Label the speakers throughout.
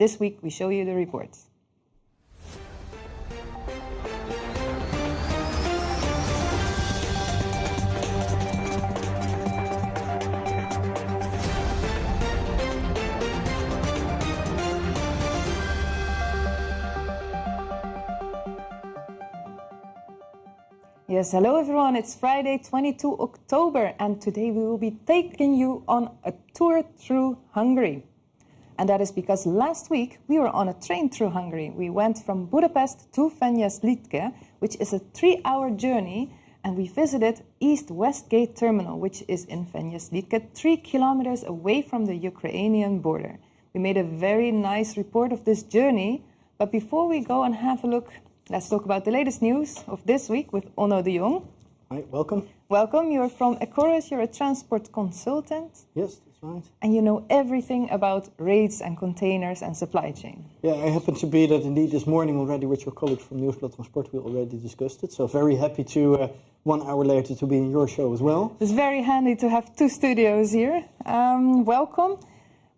Speaker 1: This week we show you the reports. Yes, hello everyone, it's Friday 22 October and today we will be taking you on a tour through Hungary. And that is because last week we were on a train through Hungary. We went from Budapest to Fenyestlitke, which is a 3-hour journey, and we visited East-West Gate Terminal, which is in Fenyestlitke, 3 kilometers away from the Ukrainian border. We made a very nice report of this journey, but before we go and have a look, let's talk about the latest news of this week with Onno de Jong.
Speaker 2: Hi, welcome.
Speaker 1: Welcome. You're from Ecorus. You're a transport consultant.
Speaker 2: Yes, that's right.
Speaker 1: And you know everything about rates and containers and supply chain.
Speaker 2: Yeah, I happen to be that indeed this morning already with your colleague from Nieuwsblad Transport. We already discussed it. So very happy to, 1 hour later, to be in your show as well.
Speaker 1: It's very handy to have 2 studios here. Welcome.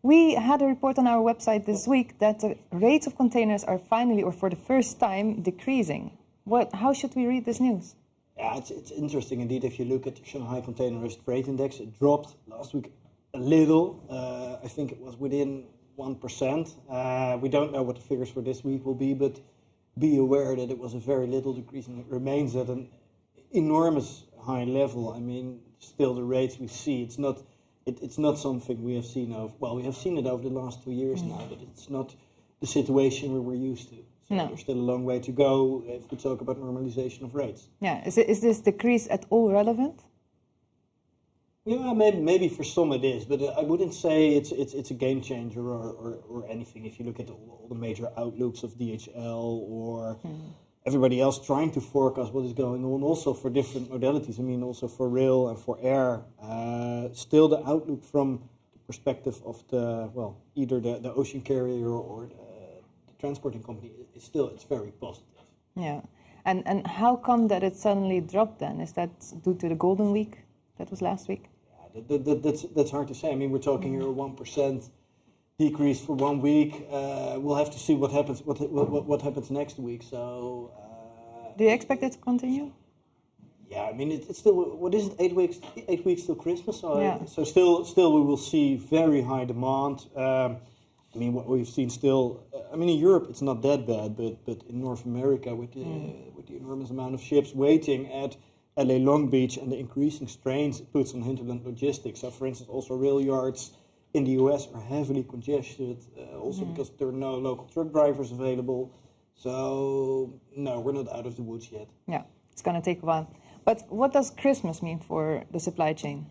Speaker 1: We had a report on our website this week that the rates of containers are finally, or for the first time, decreasing. How should we read this news?
Speaker 2: Yeah, it's interesting indeed. If you look at the Shanghai Containerized Freight Index, it dropped last week a little. I think it was within 1%. We don't know what the figures for this week will be, but be aware that it was a very little decrease and it remains at an enormous high level. I mean, still the rates we see, it's not something we have seen we have seen it over the last 2 years now, but it's not the situation we're used to. So there's still a long way to go if we talk about normalization of rates.
Speaker 1: Yeah, is this decrease at all relevant?
Speaker 2: Yeah, maybe for some it is, but I wouldn't say it's a game changer or anything. If you look at all the major outlooks of DHL or everybody else trying to forecast what is going on, also for different modalities. I mean, also for rail and for air. Still, the outlook from the perspective of either the ocean carrier or the transporting company it's very positive.
Speaker 1: Yeah, and how come that it suddenly dropped then? Is that due to the Golden Week that was last week?
Speaker 2: Yeah, that's hard to say. I mean, we're talking here a 1% decrease for 1 week. We'll have to see what happens. What happens next week? So,
Speaker 1: do you expect it to continue?
Speaker 2: Yeah, I mean it's still, what is it? 8 weeks? 8 weeks till Christmas. So
Speaker 1: yeah.
Speaker 2: So still we will see very high demand. I mean, what we've seen still. I mean, in Europe it's not that bad, but in North America with the enormous amount of ships waiting at LA Long Beach and the increasing strains it puts on hinterland logistics. So, for instance, also rail yards in the US are heavily congested, also because there are no local truck drivers available. So, no, we're not out of the woods yet.
Speaker 1: Yeah, it's going to take a while. But what does Christmas mean for the supply chain?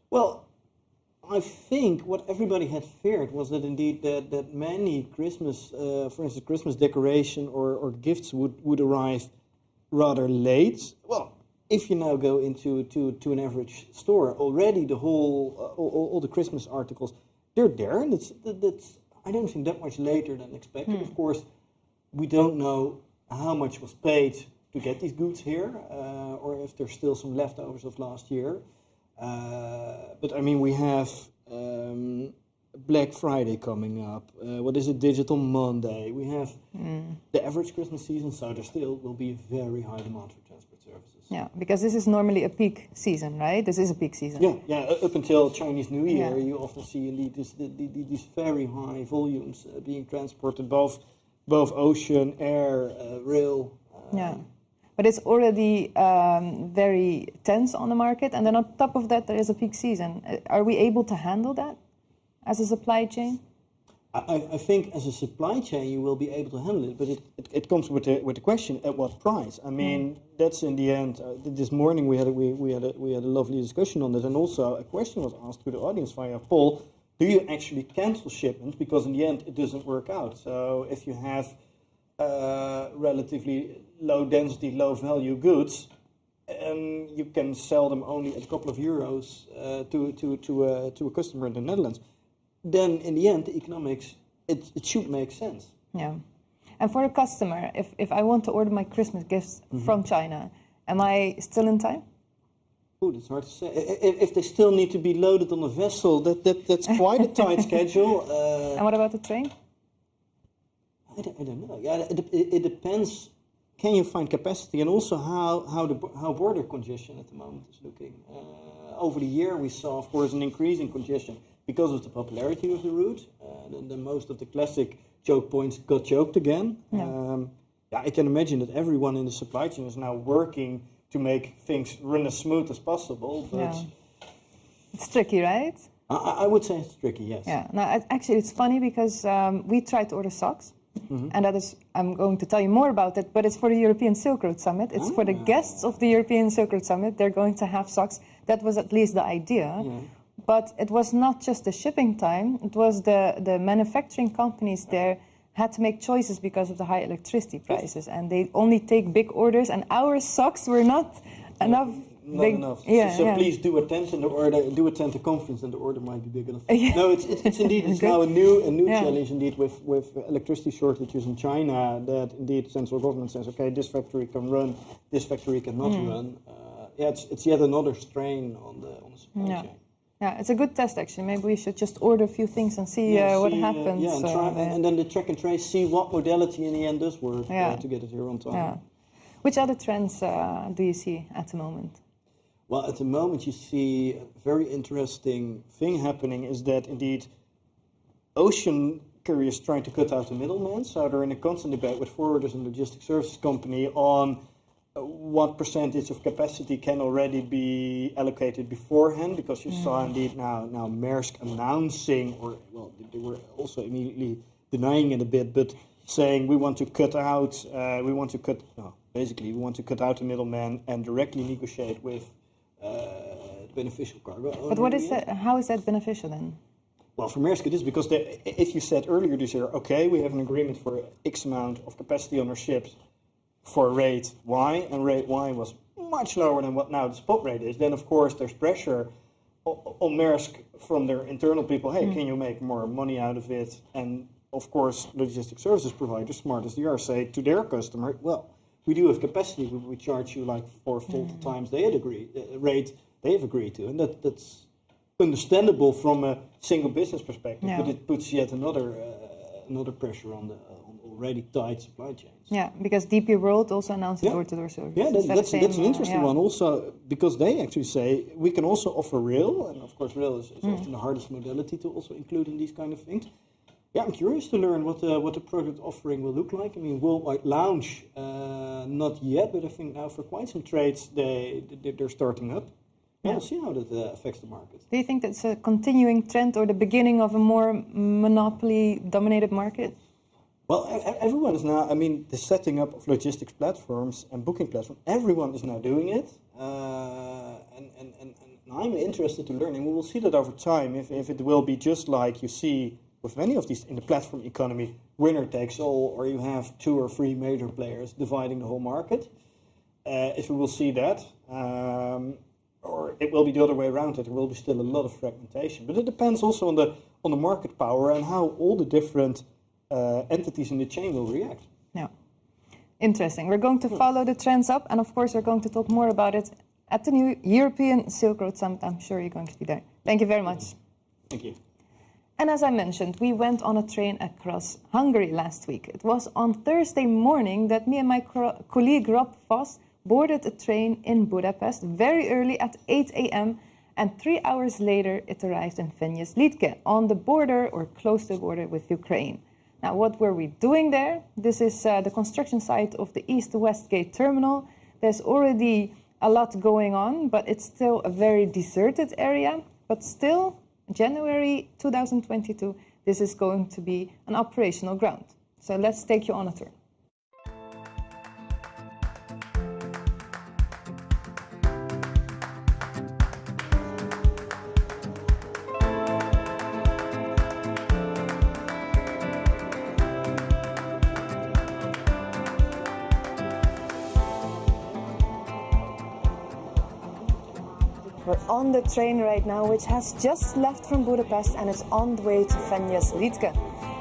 Speaker 2: Well, I think what everybody had feared was that indeed that many Christmas, for instance, Christmas decoration or gifts would arrive rather late. Well, if you now go into an average store, already the whole all the Christmas articles, they're there, and that's I don't think that much later than expected. Of course, we don't know how much was paid to get these goods here, or if there's still some leftovers of last year. But I mean, we have Black Friday coming up. What is it? Digital Monday. We have the average Christmas season, so there still will be a very high demand for transport services.
Speaker 1: Yeah, because this is normally a peak season, right? This is a peak season.
Speaker 2: Yeah. Up until Chinese New Year, you often see indeed these very high volumes being transported, both ocean, air, rail.
Speaker 1: Yeah. But it's already very tense on the market, and then on top of that, there is a peak season. Are we able to handle that as a supply chain?
Speaker 2: I think as a supply chain you will be able to handle it, but it comes with the question at what price. I mean, that's in the end. This morning we had a lovely discussion on it, and also a question was asked to the audience via poll: do you actually cancel shipments because in the end it doesn't work out? So if you have relatively low density, low value goods, and you can sell them only at a couple of euros to a customer in the Netherlands, then in the end, the economics, it should make sense.
Speaker 1: Yeah. And for a customer, if I want to order my Christmas gifts from China, am I still in time?
Speaker 2: Oh, that's hard to say. If they still need to be loaded on a vessel, that's quite a tight schedule.
Speaker 1: And what about the train?
Speaker 2: I don't know. Yeah, it depends. Can you find capacity, and also how border congestion at the moment is looking. Over the year, we saw, of course, an increase in congestion because of the popularity of the route. Then most of the classic choke points got choked again. I can imagine that everyone in the supply chain is now working to make things run as smooth as possible. But
Speaker 1: it's tricky, right?
Speaker 2: I would say it's tricky, yes.
Speaker 1: Yeah. Now, actually, it's funny because we tried to order socks. And that is, I'm going to tell you more about it, but it's for the European Silk Road Summit. It's for the guests of the European Silk Road Summit. They're going to have socks. That was at least the idea. Yeah. But it was not just the shipping time. It was the manufacturing companies there had to make choices because of the high electricity prices. And they only take big orders, and our socks were not enough.
Speaker 2: Not enough. So please do attend the conference, and the order might be big enough. No, it's indeed it's now a new challenge indeed with electricity shortages in China. That indeed central government says, okay, this factory can run, this factory cannot run. It's yet another strain on the supply chain.
Speaker 1: Yeah, it's a good test actually. Maybe we should just order a few things and see what happens.
Speaker 2: And try, and then the track and trace, see what modality in the end does work to get it here on time.
Speaker 1: Yeah. Which other trends do you see at the moment?
Speaker 2: Well, at the moment you see a very interesting thing happening is that indeed ocean carriers trying to cut out the middleman. So they're in a constant debate with forwarders and logistics services company on what percentage of capacity can already be allocated beforehand, because you saw indeed now Maersk announcing, or well, they were also immediately denying it a bit, but saying we want to cut out, we want to cut out the middleman and directly negotiate with beneficial cargo.
Speaker 1: But what is that? How is that beneficial then?
Speaker 2: Well, for Maersk it is because if you said earlier this year, okay, we have an agreement for X amount of capacity on our ships for rate Y, and rate Y was much lower than what now the spot rate is, then of course there's pressure on Maersk from their internal people, hey, can you make more money out of it? And of course logistics services providers, smart as they are, say to their customer, well, we do have capacity, we charge you like 4 times they had rate they have agreed to, and that's understandable from a single business perspective, but it puts yet another pressure on the already tight supply chains.
Speaker 1: Yeah, because DP World also announced door-to-door service.
Speaker 2: Yeah, that's an interesting one also, because they actually say we can also offer rail, and of course rail is often the hardest modality to also include in these kind of things. Yeah, I'm curious to learn what the product offering will look like. I mean, worldwide launch, not yet, but I think now for quite some trades they're starting up. We'll see how that affects the market.
Speaker 1: Do you think that's a continuing trend or the beginning of a more monopoly-dominated market?
Speaker 2: Well, everyone is now, I mean, the setting up of logistics platforms and booking platforms, everyone is now doing it. And I'm interested to learn, and we will see that over time, if it will be just like you see with many of these in the platform economy, winner takes all, or you have 2 or 3 major players dividing the whole market. If we will see that, or it will be the other way around, that there will be still a lot of fragmentation. But it depends also on the market power and how all the different entities in the chain will react.
Speaker 1: Yeah, interesting. We're going to follow the trends up, and of course we're going to talk more about it at the new European Silk Road Summit. I'm sure you're going to be there. Thank you very much.
Speaker 2: Thank you.
Speaker 1: And as I mentioned, we went on a train across Hungary last week. It was on Thursday morning that me and my colleague Rob Voss boarded a train in Budapest very early at 8 a.m. and 3 hours later it arrived in Fenyestlitke on the border or close to the border with Ukraine. Now, what were we doing there? This is the construction site of the East-West Gate terminal. There's already a lot going on, but it's still a very deserted area. But still, January 2022, this is going to be an operational ground. So let's take you on a tour. We're on the train right now, which has just left from Budapest and is on the way to Fenyestlitke.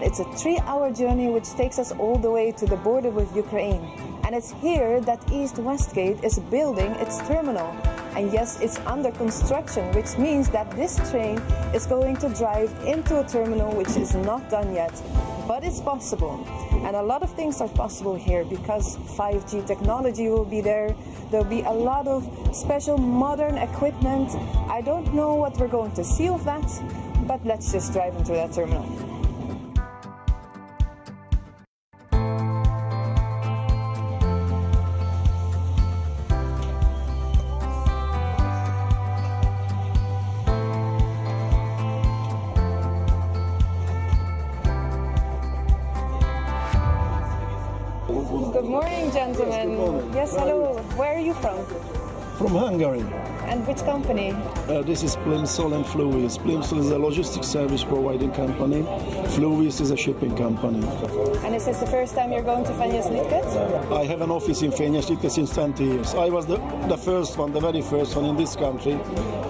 Speaker 1: It's a 3-hour journey which takes us all the way to the border with Ukraine. And it's here that East-West Gate is building its terminal. And yes, it's under construction, which means that this train is going to drive into a terminal which is not done yet. but it's possible. And a lot of things are possible here because 5G technology will be there. There'll be a lot of special modern equipment. I don't know what we're going to see of that, but let's just drive into that terminal. Good morning, gentlemen.
Speaker 3: Yes, good morning.
Speaker 1: Yes, hello. Where are you from?
Speaker 3: From Hungary.
Speaker 1: And which company?
Speaker 3: This is Plimsoll and Fluvis. Plimsoll is a logistics service providing company. Fluvis is a shipping company.
Speaker 1: And is this the first time you're going to Fenyestlitke?
Speaker 3: I have an office in Fenyestlitke since 20 years. I was the first one, the very first one in this country,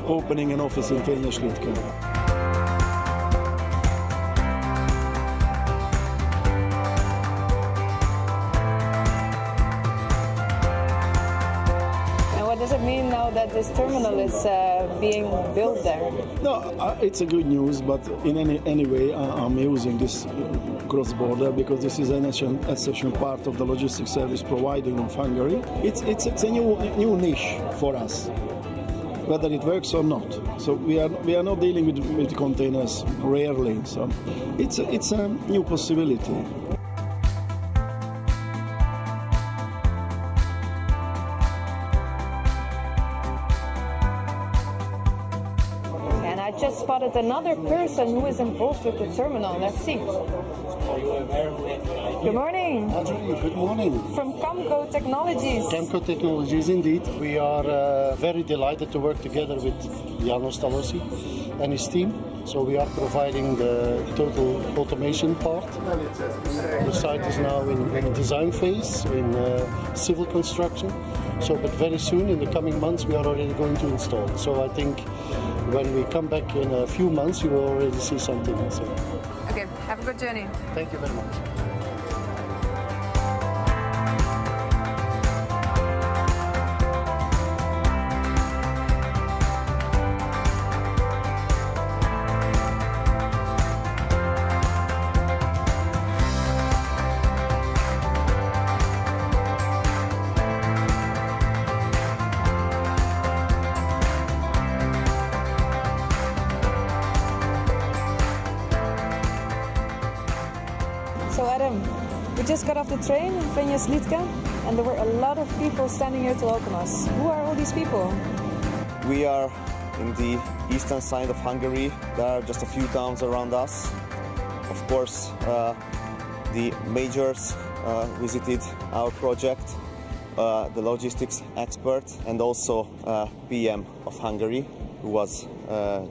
Speaker 3: opening an office in Fenyestlitke.
Speaker 1: What does it mean now that this terminal is being built there?
Speaker 3: No, it's a good news, but in any way, I'm using this cross-border because this is an essential part of the logistics service providing of Hungary. It's a new niche for us, whether it works or not. So we are not dealing with containers rarely. So it's a new possibility.
Speaker 1: I just spotted another person who is involved with the terminal. Let's see. Good morning.
Speaker 4: Good morning.
Speaker 1: From Camco Technologies.
Speaker 4: Camco Technologies, indeed. We are very delighted to work together with Adam Talosi and his team. So we are providing the total automation part. The site is now in design phase, in civil construction. So, but very soon, in the coming months, we are already going to install. So I think when we come back in a few months, you will already see something. So.
Speaker 1: Okay, have a good journey.
Speaker 4: Thank you very much.
Speaker 1: So Adam, we just got off the train in Fenyestlitke and there were a lot of people standing here to welcome us. Who are all these people?
Speaker 5: We are in the eastern side of Hungary. There are just a few towns around us. Of course, the majors visited our project, the logistics expert and also PM of Hungary, who was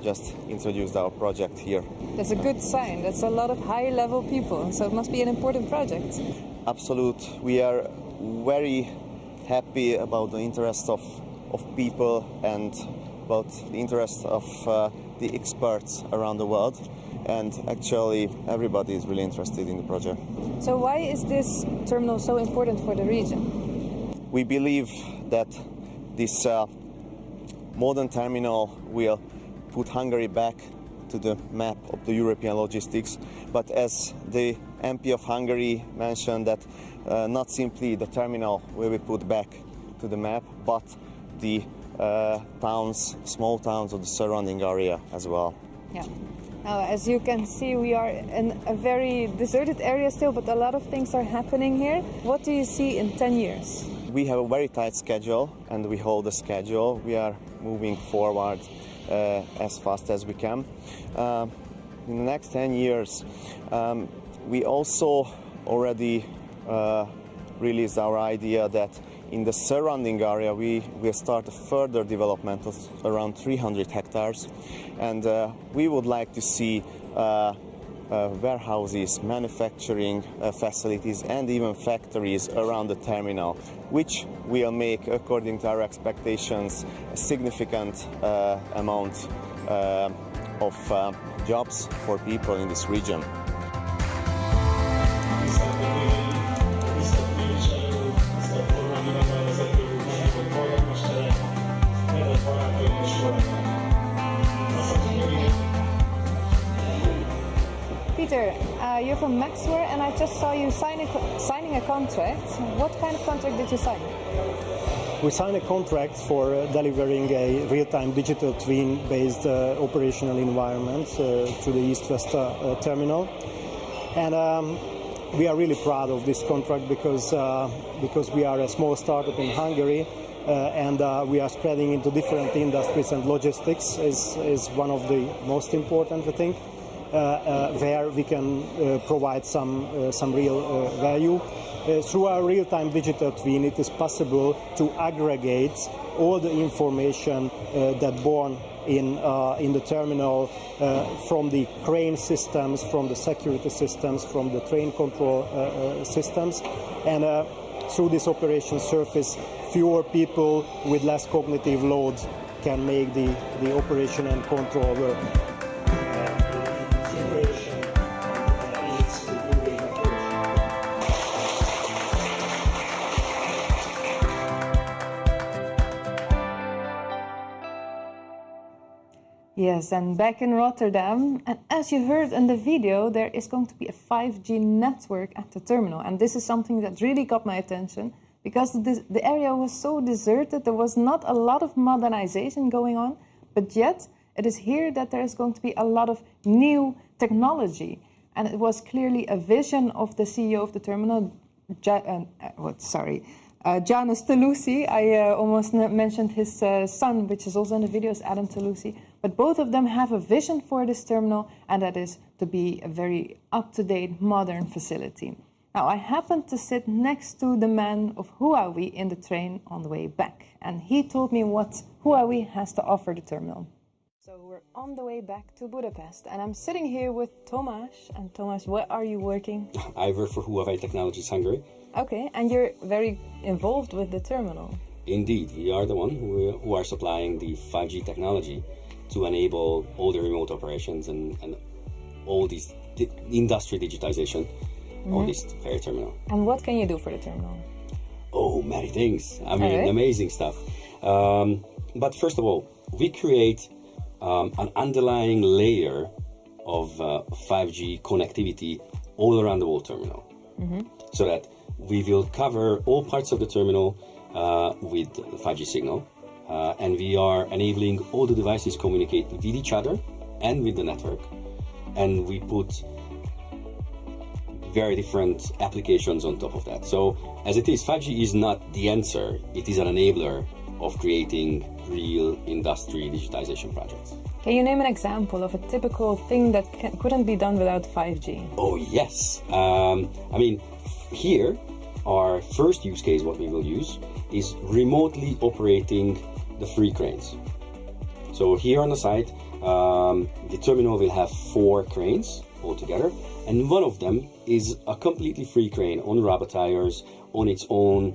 Speaker 5: just introduced our project here.
Speaker 1: That's a good sign. That's a lot of high-level people, so it must be an important project.
Speaker 5: Absolute. We are very happy about the interest of people and about the interest of the experts around the world. And actually, everybody is really interested in the project.
Speaker 1: So why is this terminal so important for the region?
Speaker 5: We believe that this modern terminal will put Hungary back to the map of the European logistics. But as the MP of Hungary mentioned, that not simply the terminal will be put back to the map, but the towns, small towns of the surrounding area as well.
Speaker 1: Yeah. Now, as you can see, we are in a very deserted area still, but a lot of things are happening here. What do you see in 10 years?
Speaker 5: We have a very tight schedule, and we hold the schedule. We are moving forward as fast as we can. In the next 10 years, we also already released our idea that in the surrounding area we will start a further development of around 300 hectares, and we would like to see warehouses, manufacturing facilities and even factories around the terminal, which will make, according to our expectations, a significant amount of jobs for people in this region.
Speaker 1: you're from Maxware, and I just saw you signing a contract. What kind of contract did you sign?
Speaker 6: We signed a contract for delivering a real-time digital twin-based operational environment to the East-West terminal. And we are really proud of this contract because we are a small startup in Hungary, and we are spreading into different industries, and logistics is one of the most important, I think, where we can provide some real value. Through our real-time digital twin, it is possible to aggregate all the information that born in the terminal from the crane systems, from the security systems, from the train control systems, and through this operation surface, fewer people with less cognitive load can make the operation and control work.
Speaker 1: Yes, and back in Rotterdam, and as you heard in the video, there is going to be a 5G network at the terminal. And this is something that really got my attention because the area was so deserted. There was not a lot of modernization going on, but yet it is here that there is going to be a lot of new technology. And it was clearly a vision of the CEO of the terminal, Tamas Talosi. I almost mentioned his son, which is also in the videos, Adam Talosi. But both of them have a vision for this terminal, and that is to be a very up-to-date, modern facility. Now, I happened to sit next to the man of Huawei in the train on the way back, and he told me what Huawei has to offer the terminal. So we're on the way back to Budapest, and I'm sitting here with Tamas. And Tamas, where are you working?
Speaker 7: I work for Huawei Technologies Hungary.
Speaker 1: Okay, and you're very involved with the terminal.
Speaker 7: Indeed, we are the one who are supplying the 5G technology to enable all the remote operations and all this industry digitization on this very terminal.
Speaker 1: And what can you do for the terminal?
Speaker 7: Oh, many things. I mean, amazing stuff. But first of all, we create an underlying layer of 5G connectivity all around the whole terminal. So that we will cover all parts of the terminal with 5G signal. And we are enabling all the devices communicate with each other and with the network. And we put very different applications on top of that. So as it is, 5G is not the answer. It is an enabler of creating real industry digitization projects.
Speaker 1: Can you name an example of a typical thing that couldn't be done without 5G?
Speaker 7: Oh, yes. I mean, here, our first use case, what we will use, is remotely operating the free cranes. So here on the site, the terminal will have 4 cranes altogether, and one of them is a completely free crane on rubber tires on its own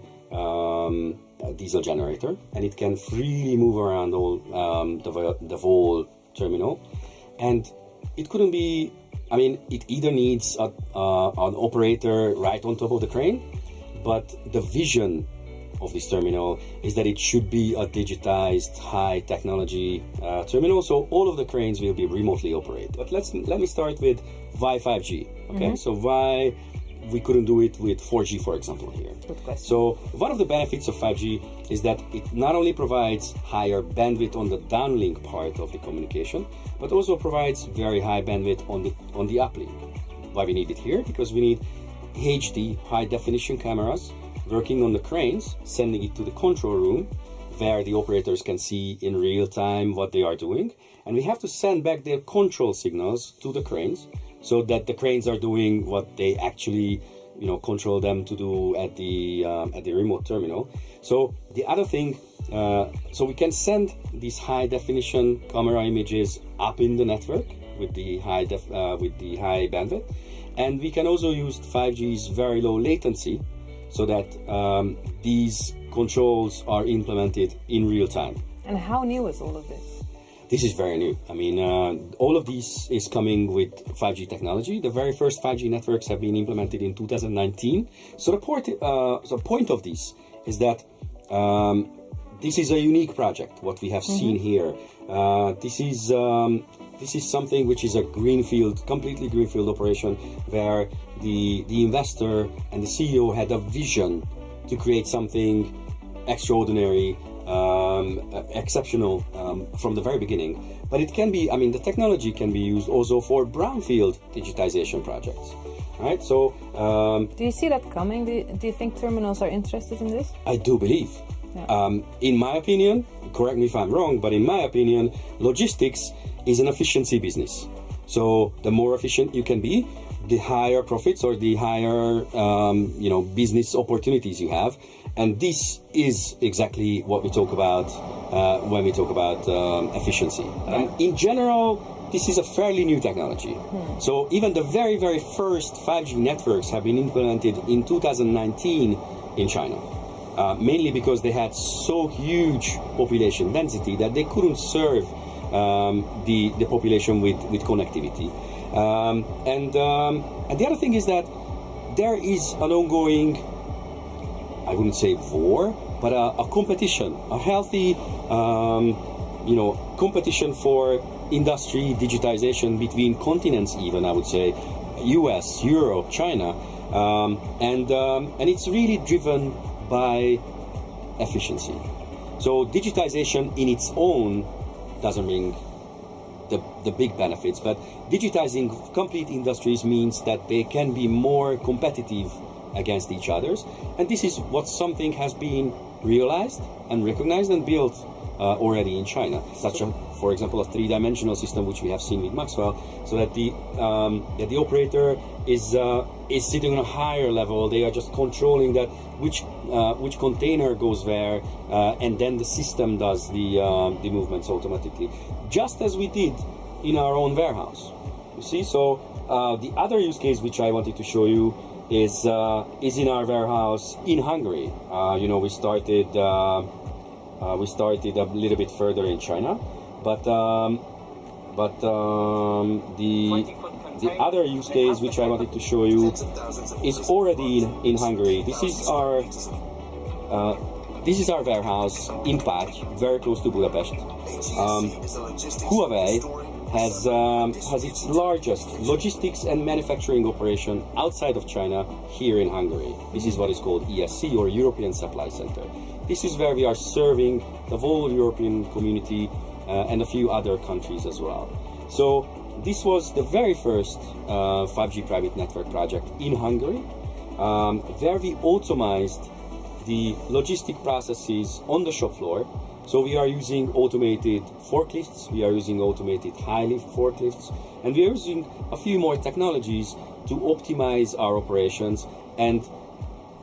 Speaker 7: diesel generator, and it can freely move around all the whole terminal. And it couldn't be, I mean, it either needs an operator right on top of the crane, but the vision of this terminal is that it should be a digitized, high technology terminal. So all of the cranes will be remotely operated. But let me start with why 5G. Okay, so why we couldn't do it with 4G, for example, here.
Speaker 1: Good question.
Speaker 7: So one of the benefits of 5G is that it not only provides higher bandwidth on the downlink part of the communication, but also provides very high bandwidth on the uplink. Why we need it here? Because we need HD, high definition cameras working on the cranes, sending it to the control room where the operators can see in real time what they are doing. And we have to send back their control signals to the cranes so that the cranes are doing what they actually, control them to do at the remote terminal. So the other thing, so we can send these high definition camera images up in the network with the high bandwidth, and we can also use 5G's very low latency so that these controls are implemented in real time.
Speaker 1: And how new is all of this?
Speaker 7: This is very new. I mean, all of this is coming with 5G technology. The very first 5G networks have been implemented in 2019. So the point of this is that this is a unique project, what we have seen here. This is this is something which is a greenfield, completely greenfield operation, where the investor and the CEO had a vision to create something extraordinary, exceptional from the very beginning. But it can be, I mean, the technology can be used also for brownfield digitization projects, right? So,
Speaker 1: do you see that coming? Do you think terminals are interested in this?
Speaker 7: I do believe. Yeah. In my opinion, correct me if I'm wrong, but in my opinion, logistics is an efficiency business. So the more efficient you can be, the higher profits or the higher business opportunities you have. And this is exactly what we talk about when we talk about efficiency. And in general, this is a fairly new technology. So even the very, very first 5G networks have been implemented in 2019 in China. Mainly because they had so huge population density that they couldn't serve the population with connectivity. And the other thing is that there is an ongoing, I wouldn't say war, but a competition, a healthy, competition for industry digitization between continents. Even I would say, U.S., Europe, China, and it's really driven by efficiency. So digitization in its own doesn't bring the big benefits, but digitizing complete industries means that they can be more competitive against each others, and this is what something has been realized and recognized and built already in China, such a, for example, a three-dimensional system which we have seen with Maxwell, so that the operator is sitting on a higher level. They are just controlling that which container goes where, and then the system does the movements automatically, just as we did in our own warehouse. You see, so the other use case which I wanted to show you is in our warehouse in Hungary. We started a little bit further in China, but the other use case which I wanted to show you is already in Hungary. This is our warehouse in Págy, very close to Budapest. Huawei has its largest logistics and manufacturing operation outside of China here in Hungary. This is what is called ESC, or European Supply Center. This is where we are serving the whole European community and a few other countries as well. So this was the very first 5G private network project in Hungary, where we automized the logistic processes on the shop floor. So we are using automated forklifts, we are using automated high-lift forklifts, and we are using a few more technologies to optimize our operations and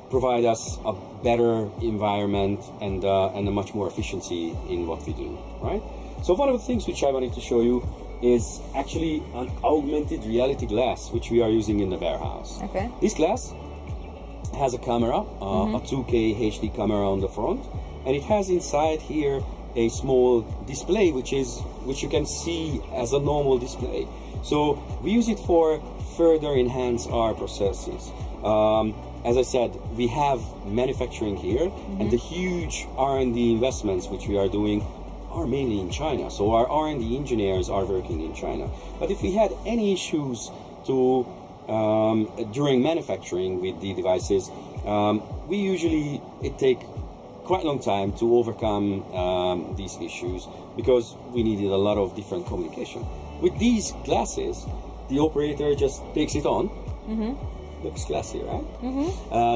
Speaker 7: provide us a better environment and a much more efficiency in what we do, right? So one of the things which I wanted to show you is actually an augmented reality glass which we are using in the warehouse. Okay. This glass has a camera, a 2K HD camera on the front, and it has inside here a small display which you can see as a normal display. So we use it for further enhance our processes. As I said, we have manufacturing here, and the huge R&D investments which we are doing are mainly in China. So our R&D engineers are working in China. But if we had any issues during manufacturing with the devices, it takes quite a long time to overcome these issues, because we needed a lot of different communication. With these glasses, the operator just takes it on. Looks classy, right?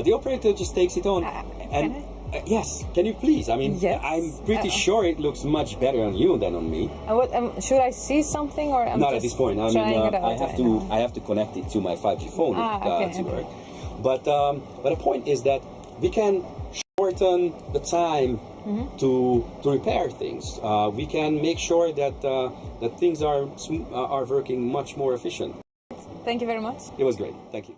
Speaker 7: The operator just takes it on, and yes, can you please? I mean, yes. I'm pretty sure it looks much better on you than on me.
Speaker 1: Should I see something, or
Speaker 7: not at this point? I mean, I have to connect it to my 5G phone to work. But the point is that we can shorten the time to repair things. We can make sure that things are working much more efficient.
Speaker 1: Thank you very much.
Speaker 7: It was great. Thank you.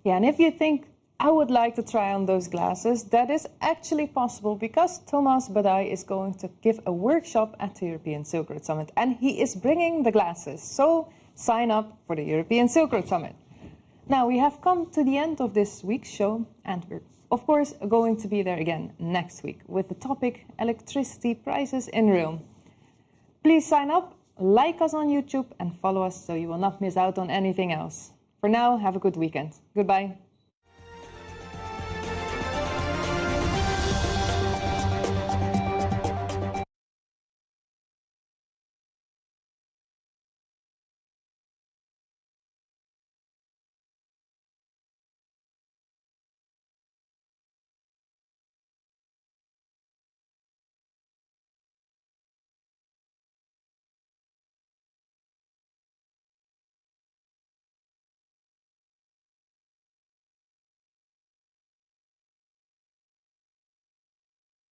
Speaker 1: Yeah, and if you think I would like to try on those glasses, that is actually possible, because Tamas Boday is going to give a workshop at the European Silk Road Summit, and he is bringing the glasses. So sign up for the European Silk Road Summit. Now we have come to the end of this week's show, and we're of course going to be there again next week with the topic electricity prices in Rome. Please sign up like us on YouTube and follow us so you will not miss out on anything else. For now, have a good weekend. Goodbye.